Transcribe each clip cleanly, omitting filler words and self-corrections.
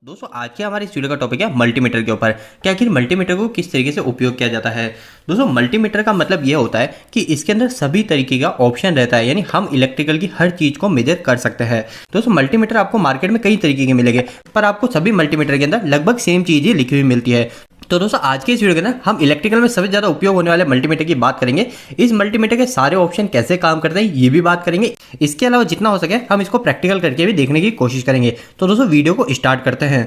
दोस्तों आज के हमारे इस वीडियो का टॉपिक है मल्टीमीटर के ऊपर कि आखिर मल्टीमीटर को किस तरीके से उपयोग किया जाता है। दोस्तों मल्टीमीटर का मतलब ये होता है कि इसके अंदर सभी तरीके का ऑप्शन रहता है, यानी हम इलेक्ट्रिकल की हर चीज को मेजर कर सकते हैं। दोस्तों मल्टीमीटर आपको मार्केट में कई तरीके के मिलेंगे, पर आपको सभी मल्टीमीटर के अंदर लगभग सेम चीज ही लिखी हुई मिलती है। तो दोस्तों आज के इस वीडियो के अंदर हम इलेक्ट्रिकल में सबसे ज्यादा उपयोग होने वाले मल्टीमीटर की बात करेंगे। इस मल्टीमीटर के सारे ऑप्शन कैसे काम करते हैं ये भी बात करेंगे। इसके अलावा जितना हो सके हम इसको प्रैक्टिकल करके भी देखने की कोशिश करेंगे। तो दोस्तों वीडियो को स्टार्ट करते हैं।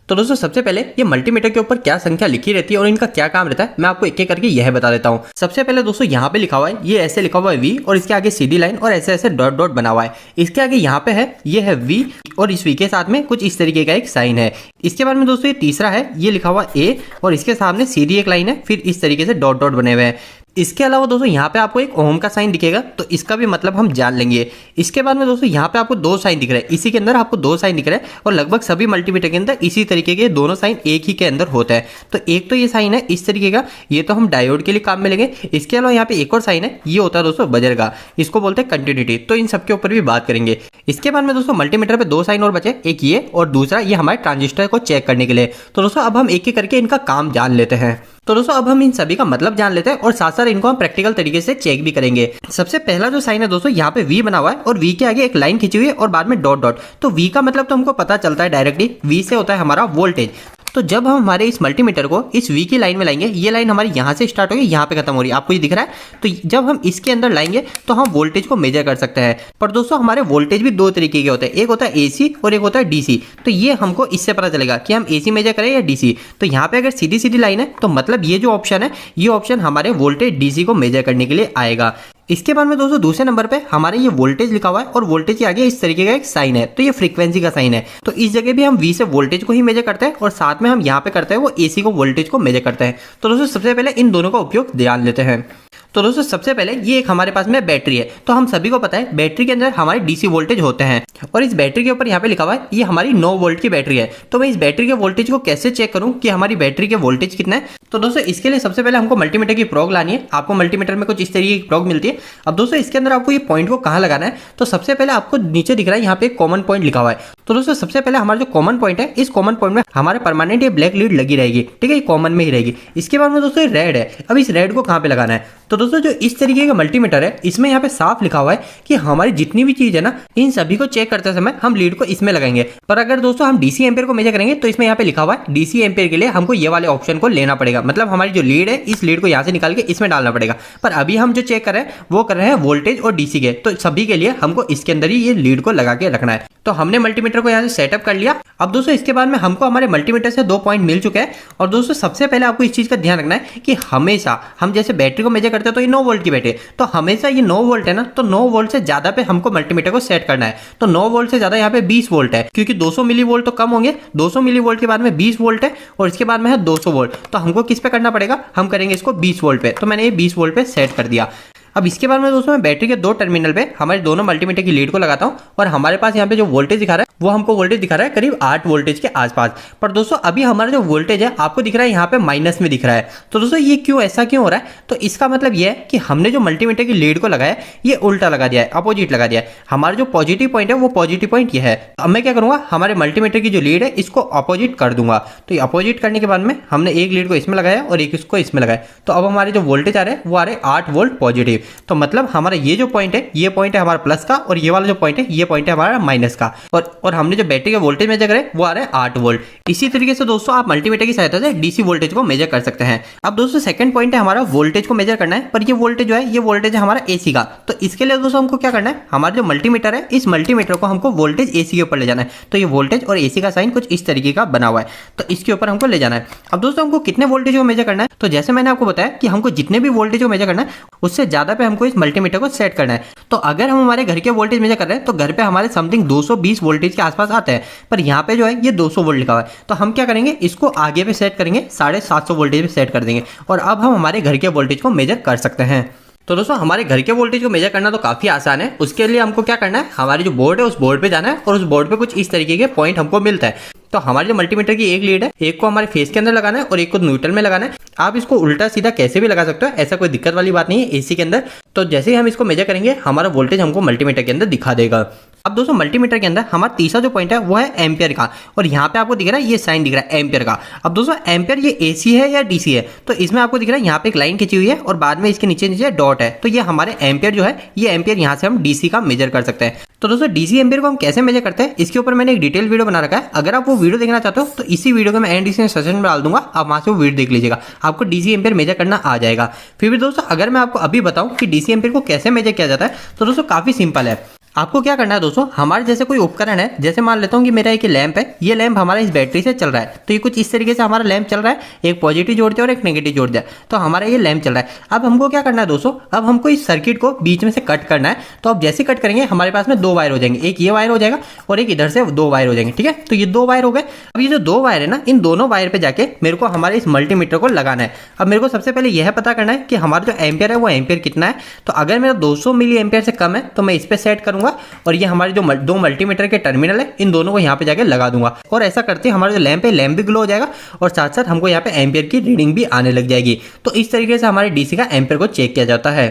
तो दोस्तों सबसे पहले ये मल्टीमीटर के ऊपर क्या संख्या लिखी रहती है और इनका क्या काम रहता है मैं आपको एक एक करके यह बता देता हूँ। सबसे पहले दोस्तों यहाँ पे लिखा हुआ है, ये ऐसे लिखा हुआ है V और इसके आगे सीधी लाइन और ऐसे ऐसे डॉट डॉट बना हुआ है। इसके आगे यहाँ पे है, ये है V और इस V के साथ में कुछ इस तरीके का एक साइन है। इसके बाद में दोस्तों ये तीसरा है, ये लिखा हुआ A और इसके सामने सीधी एक लाइन है, फिर इस तरीके से डॉट डॉट बने हुए हैं। इसके अलावा दोस्तों यहाँ पे आपको एक ओम का साइन दिखेगा, तो इसका भी मतलब हम जान लेंगे। इसके बाद में दोस्तों यहाँ पे आपको दो साइन दिख रहे हैं, इसी के अंदर आपको दो साइन दिख रहे हैं और लगभग सभी मल्टीमीटर के अंदर इसी तरीके के दोनों साइन एक ही के अंदर होता है। तो एक तो ये साइन है इस तरीके का, ये तो हम डायोड के लिए काम में लेंगे। इसके अलावा यहाँ पे एक और साइन है, ये होता है दोस्तों बजर का, इसको बोलते हैं कंटिन्यूटी। तो इन सबके ऊपर भी बात करेंगे। इसके बाद में दोस्तों मल्टीमीटर पे दो साइन और बचे, एक ये और दूसरा ये हमारे ट्रांजिस्टर को चेक करने के लिए। तो दोस्तों अब हम एक एक करके इनका काम जान लेते हैं। तो दोस्तों अब हम इन सभी का मतलब जान लेते हैं और साथ साथ इनको हम प्रैक्टिकल तरीके से चेक भी करेंगे। सबसे पहला जो साइन है दोस्तों यहाँ पे V बना हुआ है और V के आगे एक लाइन खींची हुई है और बाद में डॉट डॉट। तो V का मतलब तो हमको पता चलता है डायरेक्टली, V से होता है हमारा वोल्टेज। तो जब हम हमारे इस मल्टीमीटर को इस V की लाइन में लाएंगे, ये लाइन हमारी यहाँ से स्टार्ट होगी, यहाँ पे खत्म हो रही है, आपको ये दिख रहा है। तो जब हम इसके अंदर लाएंगे तो हम वोल्टेज को मेजर कर सकते हैं। पर दोस्तों हमारे वोल्टेज भी दो तरीके के होते हैं, एक होता है AC और एक होता है DC। तो ये हमको इससे पता चलेगा कि हम AC मेजर करें या DC। तो यहाँ पे अगर सीधी सीधी लाइन है तो मतलब ये जो ऑप्शन है, ये ऑप्शन हमारे वोल्टेज DC को मेजर करने के लिए आएगा। इसके बाद में दोस्तों दूसरे नंबर पे हमारे ये वोल्टेज लिखा हुआ है और वोल्टेज के आगे इस तरीके का एक साइन है, तो ये फ्रीक्वेंसी का साइन है। तो इस जगह भी हम V से वोल्टेज को ही मेजर करते हैं और साथ में हम यहाँ पे करते हैं वो AC को वोल्टेज को मेजर करते हैं। तो दोस्तों सबसे पहले इन दोनों का उपयोग जान लेते हैं। तो दोस्तों सबसे पहले ये एक हमारे पास में बैटरी है। तो हम सभी को पता है बैटरी के अंदर हमारे DC वोल्टेज होते हैं और इस बैटरी के ऊपर यहाँ पे लिखा हुआ है ये हमारी 9 वोल्ट की बैटरी है। तो मैं इस बैटरी के वोल्टेज को कैसे चेक करूं कि हमारी बैटरी के वोल्टेज कितना है। तो दोस्तों इसके लिए सबसे पहले हमको मल्टीमीटर की प्रोग लानी है। आपको मल्टीमीटर में कुछ इस तरीके की प्रोग मिलती है। अब दोस्तों इसके अंदर आपको ये पॉइंट को कहाँ लगाना है, तो सबसे पहले आपको नीचे दिख रहा है यहाँ पे कॉमन पॉइंट लिखा हुआ है। तो दोस्तों सबसे पहले हमारा जो कॉमन पॉइंट है, इस कॉमन पॉइंट में हमारे परमानेंट ये ब्लैक लीड लगी रहेगी, ठीक है, ये कॉमन में ही रहेगी। इसके बाद में दोस्तों ये रेड है। अब इस रेड को कहाँ पे लगाना है, तो दोस्तों जो इस तरीके का मल्टीमीटर है इसमें यहाँ पे साफ लिखा हुआ है कि हमारी जितनी भी चीज है ना, इन सभी को चेक करते समय हम लीड को इसमें लगाएंगे। पर अगर दोस्तों हम DC एम्पेयर को मेजर करेंगे तो इसमें यहाँ पे लिखा हुआ है DC एम्पेयर के लिए हमको ये वाले ऑप्शन को लेना पड़ेगा। मतलब हमारी जो लीड है इस लीड को यहाँ से निकाल के इसमें डालना पड़ेगा। पर अभी हम जो चेक कर रहे हैं वो कर रहे हैं वोल्टेज और DC के, तो सभी के लिए हमको इसके अंदर ही ये लीड को लगा के रखना है। तो हमने मल्टीमीटर को यहाँ से सेटअप कर लिया। अब दोस्तों इसके बाद में हमको हमारे मल्टीमीटर से 2 पॉइंट मिल चुके हैं। और दोस्तों सबसे पहले आपको इस चीज का ध्यान रखना है कि हमेशा हम जैसे बैटरी को मेजर करते हैं तो ये 9 वोल्ट की बैटरी है, तो हमेशा ये 9 वोल्ट है ना, तो 9 वोल्ट से ज्यादा पे हमको मल्टीमीटर को सेट करना है। तो 9 वोल्ट से ज्यादा यहाँ पे 20 वोल्ट है, क्योंकि 200 मिली वोल्ट तो कम होंगे। 200 मिली वोल्ट के बाद में 20 वोल्ट है और इसके बाद में है 200 वोल्ट। तो हमको किस पे करना पड़ेगा, हम करेंगे इसको 20 वोल्ट पे। तो मैंने ये 20 वोल्ट पे सेट कर दिया। अब इसके बाद में दोस्तों मैं बैटरी के 2 टर्मिनल पे हमारे दोनों मल्टीमीटर की लीड को लगाता हूं और हमारे पास यहाँ पे जो वोल्टेज दिखा रहा है वो हमको वोल्टेज दिखा रहा है करीब 8 वोल्टेज के आसपास। पर दोस्तों अभी हमारा जो वोल्टेज है आपको दिख रहा है यहाँ पे माइनस में दिख रहा है। तो दोस्तों ये क्यों, ऐसा क्यों हो रहा है, तो इसका मतलब ये है कि हमने जो मल्टीमीटर की लीड को लगाया ये उल्टा लगा दिया है, अपोजिट लगा दिया है। हमारा जो पॉजिटिव पॉइंट है वो पॉजिटिव पॉइंट ये है। अब मैं क्या करूंगा, हमारे मल्टीमीटर की जो लीड है इसको अपोजिट कर दूंगा। तो ये अपोजिट करने के बाद में हमने एक लीड को इसमें लगाया और एक इसको इसमें लगाया। तो अब हमारे जो वोल्टेज आ रहे हैं वो आ रहे 8 वोल्ट पॉजिटिव। तो मतलब हमारा ये जो पॉइंट है ये पॉइंट है हमारा प्लस का और ये वाला जो पॉइंट है ये पॉइंट है हमारा माइनस का। और हमने जो बैटरी का वोल्टेज मेजर करे वो आ रहा है 8 वोल्ट। इसी तरीके से दोस्तों आप मल्टीमीटर की सहायता से DC वोल्टेज को मेजर कर सकते हैं। अब दोस्तों सेकंड पॉइंट है हमारा वोल्टेज को मेजर करना है, पर ये वोल्टेज जो है ये वोल्टेज है हमारा AC का। तो इसके लिए दोस्तों हमको क्या करना है, हमारा जो मल्टीमीटर है इस मल्टीमीटर को हमको वोल्टेज AC के ऊपर ले जाना है। तो ये वोल्टेज और AC का साइन कुछ इस तरीके का बना हुआ है, तो इसके ऊपर हमको ले जाना है। अब दोस्तों हमको कितने वोल्टेज को मेजर करना है, तो जैसे मैंने आपको बताया कि हमको जितने भी वोल्टेज को मेजर करना है उससे ज्यादा पे हमको इस मल्टीमीटर को सेट करना है। तो अगर हम हमारे घर के वोल्टेज मेजर कर रहे हैं तो घर पे हमारे समथिंग 220 वोल्टेज के आसपास आता है, पर यहाँ पे जो है ये 200 वोल्ट लिखा हुआ है। तो हम क्या करेंगे, इसको आगे पे सेट करेंगे, 750 वोल्टेज पे सेट कर देंगे और अब हम हमारे घर के वोल्टेज को मेजर कर सकते हैं। तो दोस्तों हमारे घर के वोल्टेज को मेजर करना तो काफी आसान है। उसके लिए हमको क्या करना है, हमारी जो बोर्ड है उस बोर्ड पे जाना है और उस बोर्ड पे कुछ इस तरीके के पॉइंट हमको मिलता है। तो हमारे जो मल्टीमीटर की एक लीड है, एक को हमारे फेस के अंदर लगाना है और एक को न्यूट्रल में लगाना है। आप इसको उल्टा सीधा कैसे भी लगा सकते हो, ऐसा कोई दिक्कत वाली बात नहीं है AC के अंदर। तो जैसे ही हम इसको मेजर करेंगे हमारा वोल्टेज हमको मल्टीमीटर के अंदर दिखा देगा। अब दोस्तों मल्टीमीटर के अंदर हमारा तीसरा जो पॉइंट है वो है एम्पियर का, और यहाँ पे आपको दिख रहा है ये साइन दिख रहा है एम्पियर का। अब दोस्तों एम्पियर ये एसी है या डीसी है, तो इसमें आपको दिख रहा है यहाँ पे एक लाइन खींची हुई है और बाद में इसके नीचे नीचे डॉट है, तो ये हमारे एम्पियर जो है ये एम्पियर यहाँ से हम डीसी का मेजर कर सकते हैं। तो दोस्तों डीसी एम्पियर को हम कैसे मेजर करते हैं इसके ऊपर मैंने एक डिटेल वीडियो बना रखा है, अगर आप वो वीडियो देखना चाहते हो तो इसी वीडियो को मैं एंड डिस्क्रिप्शन में डाल दूंगा, आप वहां से वो वीडियो देख लीजिएगा, आपको डीसी एम्पियर मेजर करना आ जाएगा। फिर भी दोस्तों अगर मैं आपको अभी बताऊं कि डीसी एम्पियर को कैसे मेजर किया जाता है तो दोस्तों काफी सिंपल है। आपको क्या करना है दोस्तों, हमारे जैसे कोई उपकरण है, जैसे मान लेता हूँ कि मेरा एक लैंप है, ये लैंप हमारा इस बैटरी से चल रहा है, तो ये कुछ इस तरीके से हमारा लैंप चल रहा है, एक पॉजिटिव जोड़ दिया और एक नेगेटिव जोड़ दिया, तो हमारा ये लैंप चल रहा है। अब हमको क्या करना है दोस्तों, अब हमको इस सर्किट को बीच में से कट करना है, तो अब जैसे कट करेंगे हमारे पास में दो वायर हो जाएंगे, एक ये वायर हो जाएगा और एक इधर से दो वायर हो जाएंगे, ठीक है। तो ये दो वायर हो गए। अब ये जो दो वायर है ना, इन दोनों वायर पे जाके मेरे को हमारे इस मल्टीमीटर को लगाना है। अब मेरे को सबसे पहले यह पता करना है कि हमारा जो एम्पियर है वो एम्पियर कितना है, तो अगर मेरा 200 मिली एम्पियर से कम है तो मैं इस पे सेट करूंगा और ये हमारे जो दो मल्टीमीटर के टर्मिनल है इन दोनों को यहाँ पे जाके लगा दूंगा, और ऐसा करते हमारा जो लैंप है लैंप भी ग्लो हो जाएगा और साथ साथ हमको यहाँ पे एम्पियर की रीडिंग भी आने लग जाएगी। तो इस तरीके से हमारे डीसी का एम्पियर को चेक किया जाता है।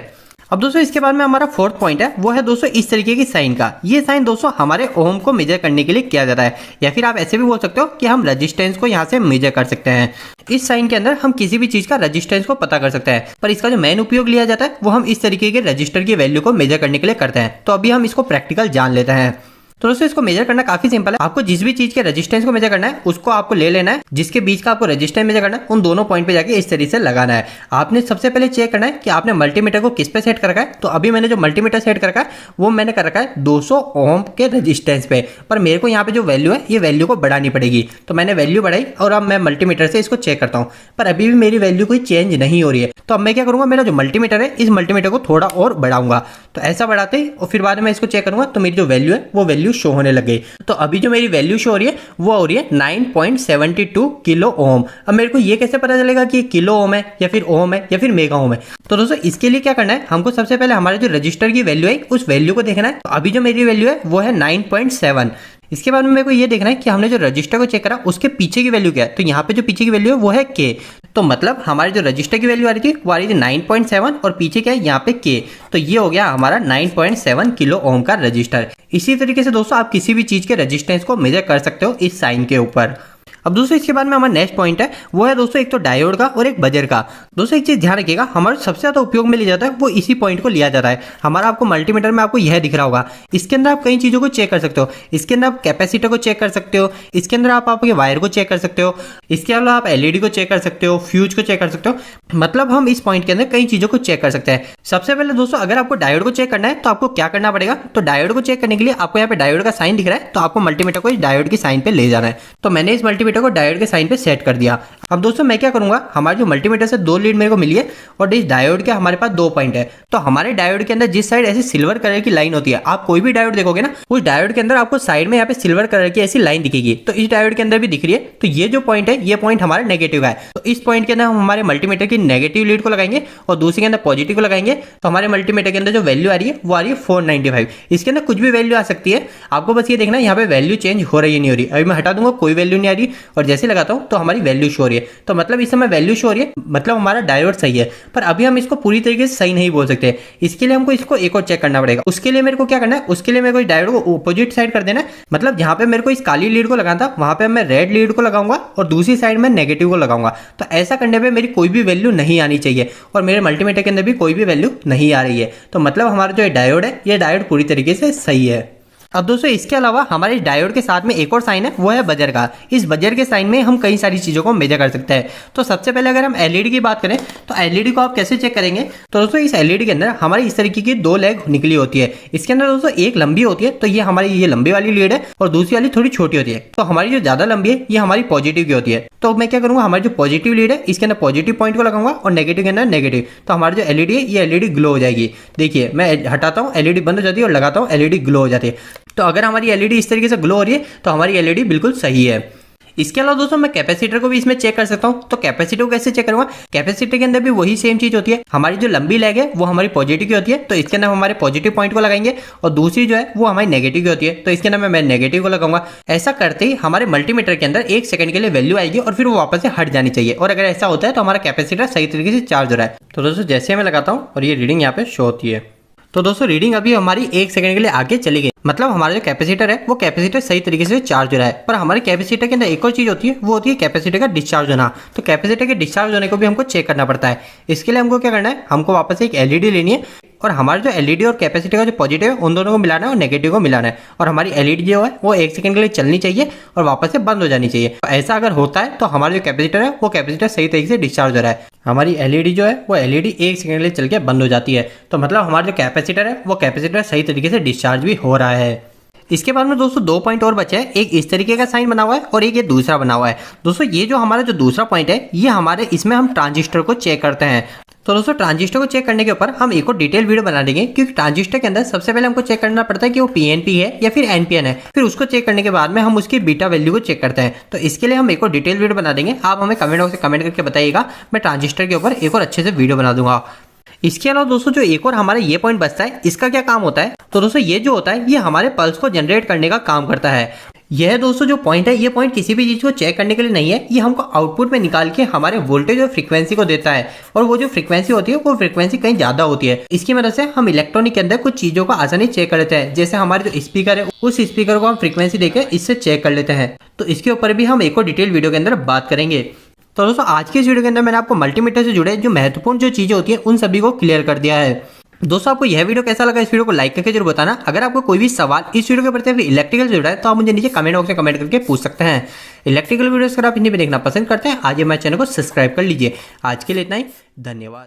अब दोस्तों इसके बाद में हमारा फोर्थ पॉइंट है वो है दोस्तों इस तरीके की साइन का। ये साइन दोस्तों हमारे ओम को मेजर करने के लिए किया जाता है, या फिर आप ऐसे भी बोल सकते हो कि हम रेजिस्टेंस को यहाँ से मेजर कर सकते हैं। इस साइन के अंदर हम किसी भी चीज का रेजिस्टेंस को पता कर सकते हैं, पर इसका जो मेन उपयोग लिया जाता है वो हम इस तरीके के रजिस्टर की वैल्यू को मेजर करने के लिए करते हैं। तो अभी हम इसको प्रैक्टिकल जान लेते हैं। तो दोस्तों इसको मेजर करना काफी सिंपल है, आपको जिस भी चीज के रेजिस्टेंस को मेजर करना है उसको आपको ले लेना है, जिसके बीच का आपको रेजिस्टेंस मेजर करना है उन दोनों पॉइंट पे जाके इस तरीके से लगाना है। आपने सबसे पहले चेक करना है कि आपने मल्टीमीटर को किस पे सेट कर रखा है। तो अभी मैंने जो मल्टीमीटर सेट कर रखा है वो मैंने कर रखा है 200 ओम के रेजिस्टेंस पे, पर मेरे को यहाँ पे जो वैल्यू है ये वैल्यू को बढ़ानी पड़ेगी, तो मैंने वैल्यू बढ़ाई और अब मैं मल्टीमीटर से इसको चेक करता हूँ, पर अभी भी मेरी वैल्यू कोई चेंज नहीं हो रही है। तो अब मैं क्या करूंगा, मेरा जो मल्टीमीटर है इस मल्टीमीटर को थोड़ा और बढ़ाऊंगा, तो ऐसा बढ़ाते ही और फिर बाद में इसको चेक करूंगा तो मेरी जो वैल्यू है वो वैल्यू शो होने लग गई। तो अभी जो मेरी वैल्यू शो हो रही है वो हो रही है 9.72 किलो ओम। अब मेरे को ये कैसे पता चलेगा कि किलो ओम है या फिर ओम है या फिर मेगा ओम है। तो दोस्तों इसके लिए क्या करना है, हमको सबसे पहले हमारे जो रजिस्टर की वैल्यू है उस वैल्यू को देखना है। तो अभी जो मेरी वैल्यू है वो है 9.7। इसके बाद में मेरे को ये देखना है कि हमने जो रजिस्टर को चेक करा उसके पीछे की वैल्यू क्या है। तो यहाँ पे जो पीछे की वैल्यू है वो है के, तो मतलब हमारी जो रजिस्टर की वैल्यू आ रही थी वो आ रही थी 9.7 और पीछे क्या है यहाँ पे के, तो ये हो गया हमारा 9.7 किलो ओम का रजिस्टर। इसी तरीके से दोस्तों आप किसी भी चीज के रजिस्टेंस को मेजर कर सकते हो इस साइन के ऊपर। अब दोस्तों इसके बाद में हमारा नेक्स्ट पॉइंट है वो है दोस्तों एक तो डायोड का और एक बजर का। दोस्तों एक चीज ध्यान रखिएगा, हमारे सबसे ज्यादा उपयोग में लिया जाता है वो इसी पॉइंट को लिया जाता है। हमारा आपको मल्टीमीटर में आपको यह दिख रहा होगा, इसके अंदर आप कई चीजों को चेक कर सकते हो। इसके अंदर आप कैपेसिटर को चेक कर सकते हो, इसके अंदर आप आपके वायर को चेक कर सकते हो, इसके अलावा आप एलईडी को चेक कर सकते हो, फ्यूज को चेक कर सकते हो, मतलब हम इस पॉइंट के अंदर कई चीजों को चेक कर सकते हैं। सबसे पहले दोस्तों अगर आपको डायोड को चेक करना है तो आपको क्या करना पड़ेगा, तो डायोड को चेक करने के लिए आपको यहाँ पे डायोड का साइन दिख रहा है, तो आपको मल्टीमीटर को इस डायोड की साइन पे ले जाना है। तो मैंने इस मल्टीमीटर को डायोड के साइन पे सेट कर दिया। अब दोस्तों मैं क्या करूंगा, हमारे जो मल्टीमीटर से दो लीड मेरे को मिली है और इस डायोड के हमारे पास दो पॉइंट है। तो हमारे डायोड के अंदर जिस साइड ऐसी सिल्वर कलर की लाइन होती है, आप कोई भी डायोड देखोगे ना उस डायोड के अंदर आपको साइड में यहाँ पे सिल्वर कलर की ऐसी लाइन दिखेगी, तो इस डायोड के अंदर भी दिख रही है। तो ये जो पॉइंट है ये पॉइंट हमारा नेगेटिव है, तो इस पॉइंट के अंदर हम हमारे मल्टीमीटर की नेगेटिव लीड को लगाएंगे और दूसरे के अंदर पॉजिटिव को लगाएंगे। तो हमारे मल्टीमीटर के अंदर जो वैल्यू आ रही है वो आ रही है 495। इसके अंदर कुछ भी वैल्यू आ सकती है, आपको बस ये देखना है यहाँ पे वैल्यू चेंज हो रही है नहीं हो रही। अभी मैं हटा दूंगा, कोई वैल्यू नहीं आ रही और जैसे लगाता हूँ तो हमारी वैल्यू शो हो रही है। तो मतलब इस समय वैल्यू शो हो रही है, मतलब हमारा डायोड सही है, पर अभी हम इसको पूरी तरीके से सही नहीं बोल सकते। इसके लिए हमको इसको एक और चेक करना पड़ेगा। उसके लिए मेरे को क्या करना है, उसके लिए मेरे को इस डायोड को अपोजिट साइड कर देना है, मतलब जहां पे मेरे को इस काली लीड को लगाना था वहां पे मैं रेड लीड को लगाऊंगा और दूसरी साइड में नेगेटिव को लगाऊंगा। तो ऐसा करने पे मेरी कोई भी वैल्यू नहीं आनी चाहिए और मेरे मल्टीमीटर के अंदर भी कोई भी वैल्यू नहीं आ रही है। तो मतलब हमारा जो डायोड है ये डायोड पूरी तरीके से सही है। अब दोस्तों इसके अलावा हमारे इस डायोड के साथ में एक और साइन है वो है बजर का। इस बजर के साइन में हम कई सारी चीजों को मेजर कर सकते हैं। तो सबसे पहले अगर हम एलईडी की बात करें तो एलईडी को आप कैसे चेक करेंगे, तो दोस्तों इस एलईडी के अंदर हमारी इस तरीके की दो लेग निकली होती है। इसके अंदर दोस्तों एक लंबी होती है, तो ये हमारी ये लंबी वाली लीड है और दूसरी वाली थोड़ी छोटी होती है। तो हमारी जो ज्यादा लंबी है ये हमारी पॉजिटिव की होती है। तो मैं क्या करूंगा, हमारी जो पॉजिटिव लीड है इसके अंदर पॉजिटिव पॉइंट को लगाऊंगा और नेगेटिव के अंदर नेगेटिव। तो हमारी जो एलईडी है ये एलईडी ग्लो हो जाएगी। देखिए मैं हटाता हूँ, एलईडी बंद हो जाती है और लगाता हूँ, एलईडी ग्लो हो जाती है। तो अगर हमारी एलईडी इस तरीके से ग्लो हो रही है तो हमारी एलईडी बिल्कुल सही है। इसके अलावा दोस्तों मैं कैपेसिटर को भी इसमें चेक कर सकता हूं। तो कैपेसिटर को कैसे चेक करूंगा, कैपेसिटर के अंदर भी वही सेम चीज होती है। हमारी जो लंबी लेग है वो हमारी पॉजिटिव की होती है, तो इसके अंदर हमारे पॉजिटिव पॉइंट को लगाएंगे और दूसरी जो है वो हमारी नेगेटिव की होती है, तो इसके अंदर मैं नेगेटिव को लगाऊंगा। ऐसा करते ही हमारे मल्टीमीटर के अंदर एक सेकंड के लिए वैल्यू आएगी और फिर वो वापस से हट जानी चाहिए। और अगर ऐसा होता है तो हमारा कैपेसिटर सही तरीके से चार्ज हो रहा है। तो दोस्तों जैसे मैं लगाता हूँ और ये रीडिंग यहाँ पे शो होती है, तो दोस्तों रीडिंग अभी हमारी 1 सेकंड के लिए आगे चली गई, मतलब हमारा जो कैपेसिटर है वो कैपेसिटर सही तरीके से चार्ज हो रहा है। पर हमारे कैपेसिटर के अंदर एक और चीज होती है, वो होती है कैपेसिटर का डिस्चार्ज होना। तो कैपेसिटर के डिस्चार्ज होने को भी हमको चेक करना पड़ता है। इसके लिए हमको क्या करना है, हमको वापस से एक एलईडी लेनी है और हमारे जो एलईडी और कैपेसिटर का जो पॉजिटिव है उन दोनों को मिलाना है और नेगेटिव को मिलाना है। और हमारी एलईडी जो है वो 1 सेकंड के लिए चलनी चाहिए और वापस से बंद हो जानी चाहिए। तो ऐसा अगर होता है तो हमारा जो कैपेसिटर है वो कैपेसिटर सही तरीके से डिस्चार्ज हो रहा है। हमारी एलईडी जो है वो एलईडी 1 सेकंड के लिए चल के बंद हो जाती है। तो मतलब हमारा जो कैपेसिटर है वो कैपेसिटर सही तरीके से डिस्चार्ज भी हो रहा है। इसके बाद में दोस्तों 2 पॉइंट और बचे हैं, एक इस तरीके का साइन बना हुआ है और एक ये दूसरा बना हुआ है। दोस्तों ये जो हमारा जो दूसरा पॉइंट है ये हमारे इसमें हम ट्रांजिस्टर को चेक करते हैं। तो दोस्तों ट्रांजिस्टर को चेक करने के ऊपर हम एक और डिटेल वीडियो बना देंगे, क्योंकि ट्रांजिस्टर के अंदर सबसे पहले हमको चेक करना पड़ता है कि वो पीएनपी है या फिर एनपीएन है। फिर उसको चेक करने के बाद में हम उसकी बीटा वैल्यू को चेक करते हैं। तो इसके लिए हम एक और डिटेल वीडियो बना देंगे। आप हमें कमेंट बॉक्स में कमेंट करके बताइएगा, मैं ट्रांजिस्टर के ऊपर एक और अच्छे से वीडियो बना दूंगा। इसके अलावा दोस्तों जो एक और हमारा ये पॉइंट बचता है, इसका क्या काम होता है, तो दोस्तों ये जो होता है ये हमारे पल्स को जनरेट करने का काम करता है। यह दोस्तों जो पॉइंट है ये पॉइंट किसी भी चीज को चेक करने के लिए नहीं है, ये हमको आउटपुट में निकाल के हमारे वोल्टेज और फ्रीक्वेंसी को देता है। और वो जो फ्रीक्वेंसी होती है वो फ्रीक्वेंसी कहीं ज्यादा होती है। इसकी मदद से हम इलेक्ट्रॉनिक के अंदर कुछ चीजों को आसानी चेक कर लेते हैं। जैसे हमारे जो स्पीकर है उस स्पीकर को हम फ्रीक्वेंसी देकर इससे चेक कर लेते हैं। तो इसके ऊपर भी हम एक और डिटेल वीडियो के अंदर बात करेंगे। तो दोस्तों आज के इस वीडियो के अंदर मैंने आपको मल्टीमीटर से जुड़े जो महत्वपूर्ण जो चीजें होती है उन सभी को क्लियर कर दिया है। दोस्तों आपको यह वीडियो कैसा लगा, इस वीडियो को लाइक करके जरूर बताना। अगर आपको कोई भी सवाल इस वीडियो के प्रति इलेक्ट्रिकल से जुड़ा है तो आप मुझे नीचे कमेंट बॉक्स में कमेंट करके पूछ सकते हैं। इलेक्ट्रिकल वीडियोस अगर आप हिंदी में देखना पसंद करते हैं आज हमारे चैनल को सब्सक्राइब कर लीजिए। आज के लिए इतना ही, धन्यवाद।